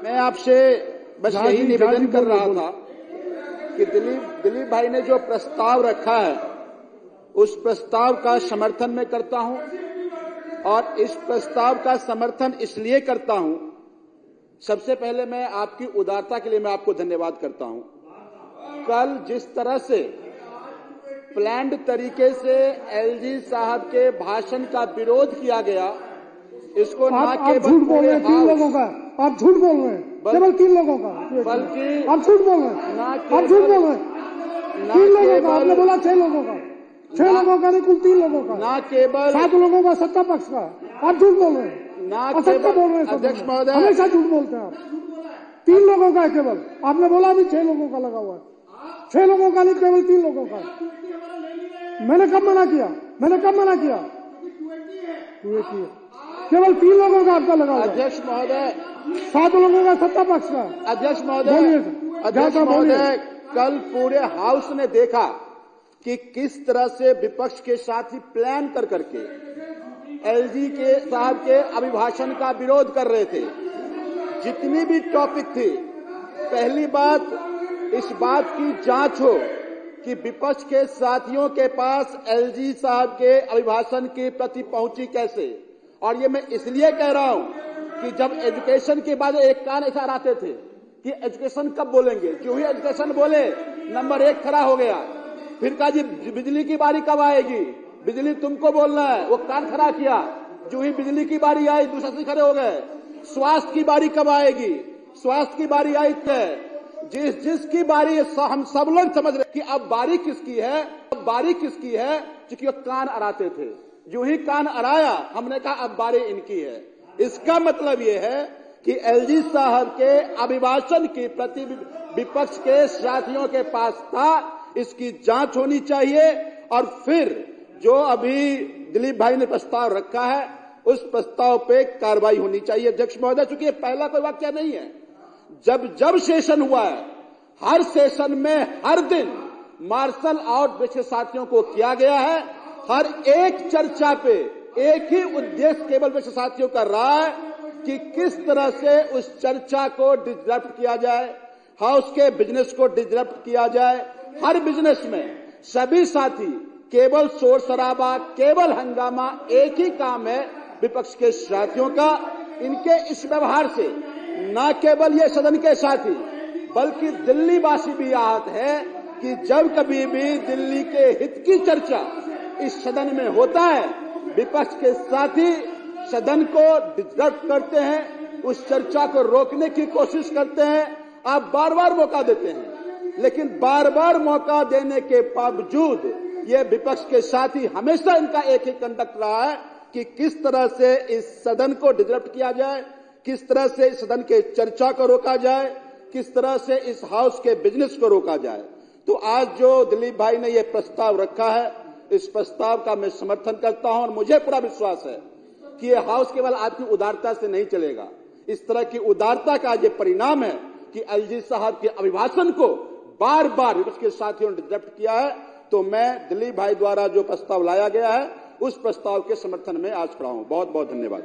मैं आपसे बस यही निवेदन कर रहा था कि दिलीप भाई ने जो प्रस्ताव रखा है उस प्रस्ताव का समर्थन मैं करता हूं, और इस प्रस्ताव का समर्थन इसलिए करता हूं, सबसे पहले मैं आपकी उदारता के लिए मैं आपको धन्यवाद करता हूं। कल जिस तरह से प्लान्ड तरीके से एलजी साहब के भाषण का विरोध किया गया, इसको ना केवल झूठ बोल रहे हैं 3 लोगों का, आप झूठ बोल रहे हैं, केवल 3 लोगों का, बल्कि आप झूठ बोल रहे हैं, आप झूठ बोल रहे हैं 3 लोगों का, आपने बोला 6 लोगों का, 6 लोगों का नहीं, कुल 3 लोगों का, ना केवल 7 लोगों का सत्ता पक्ष का, आप झूठ बोल रहे हैं, ना असत्य बोल रहे हैं। अध्यक्ष महोदय, हमेशा झूठ बोलते हैं आप। 3 लोगों का है केवल, आपने बोला अभी 6 लोगों का लगा हुआ है, 6 लोगों का नहीं, केवल 3 लोगों का। मैंने कब मना किया? मैंने कब मना किया? केवल 3 लोगों का आपका लगा हुआ है। अध्यक्ष महोदय, 7 लोगों का सत्ता पक्ष का। अध्यक्ष महोदय, कल पूरे हाउस ने देखा कि किस तरह से विपक्ष के साथी प्लान कर करके एलजी के साहब के अभिभाषण का विरोध कर रहे थे। जितनी भी टॉपिक थी, पहली बात इस बात की जांच हो कि विपक्ष के साथियों के पास एलजी साहब के अभिभाषण की प्रति पहुंची कैसे। और ये मैं इसलिए कह रहा हूं कि जब एजुकेशन के बाद एक कान ऐसा आते थे कि एजुकेशन कब बोलेंगे, जो ही एजुकेशन बोले नंबर 1 खड़ा हो गया। फिर कहा जी बिजली की बारी कब आएगी, बिजली तुमको बोलना है, वो कान खड़ा किया। जो ही बिजली की बारी आई दूसरे से खड़े हो गए। स्वास्थ्य की बारी कब आएगी, स्वास्थ्य की बारी आई जिसकी बारी हम सब लोग समझ रहे कि अब बारी किसकी है, अब बारी किसकी है, क्योंकि वो कान अड़ाते थे। जो ही कान अड़ाया हमने कहा अब बारी इनकी है। इसका मतलब ये है कि एलजी साहब के अभिभाषण की प्रति विपक्ष के साथियों के पास था, इसकी जांच होनी चाहिए। और फिर जो अभी दिलीप भाई ने प्रस्ताव रखा है उस प्रस्ताव पे कार्रवाई होनी चाहिए। अध्यक्ष महोदय, चूंकि ये पहला कोई वाक्य नहीं है, जब सेशन हुआ है, हर सेशन में हर दिन मार्शल आउट विपक्ष साथियों को किया गया है। हर एक चर्चा पे एक ही उद्देश्य केवल विपक्ष साथियों का रहा है कि किस तरह से उस चर्चा को डिसरप्ट किया जाए, हाउस के बिजनेस को डिसरप्ट किया जाए। हर बिजनेस में सभी साथी केवल शोर शराबा, केवल हंगामा, एक ही काम है विपक्ष के साथियों का। इनके इस व्यवहार से न केवल ये सदन के साथी बल्कि दिल्ली वासी भी आहत है कि जब कभी भी दिल्ली के हित की चर्चा इस सदन में होता है, विपक्ष के साथी सदन को डिसरप्ट करते हैं, उस चर्चा को रोकने की कोशिश करते हैं। आप बार बार मौका देते हैं, लेकिन बार बार मौका देने के बावजूद ये विपक्ष के साथी हमेशा इनका एक ही कंडक्ट रहा है कि किस तरह से इस सदन को डिसरप्ट किया जाए, किस तरह से इस सदन के चर्चा को रोका जाए, किस तरह से इस हाउस के बिजनेस को रोका जाए। तो आज जो दिलीप भाई ने ये प्रस्ताव रखा है, इस प्रस्ताव का मैं समर्थन करता हूं और मुझे पूरा विश्वास है कि ये हाउस केवल आपकी उदारता से नहीं चलेगा। इस तरह की उदारता का ये परिणाम है कि एलजी साहब के अभिभाषण को बार बार विपक्ष के साथियों ने डिसरप्ट किया है। तो मैं दिलीप भाई द्वारा जो प्रस्ताव लाया गया है उस प्रस्ताव के समर्थन में आज खड़ा हूं। बहुत बहुत धन्यवाद।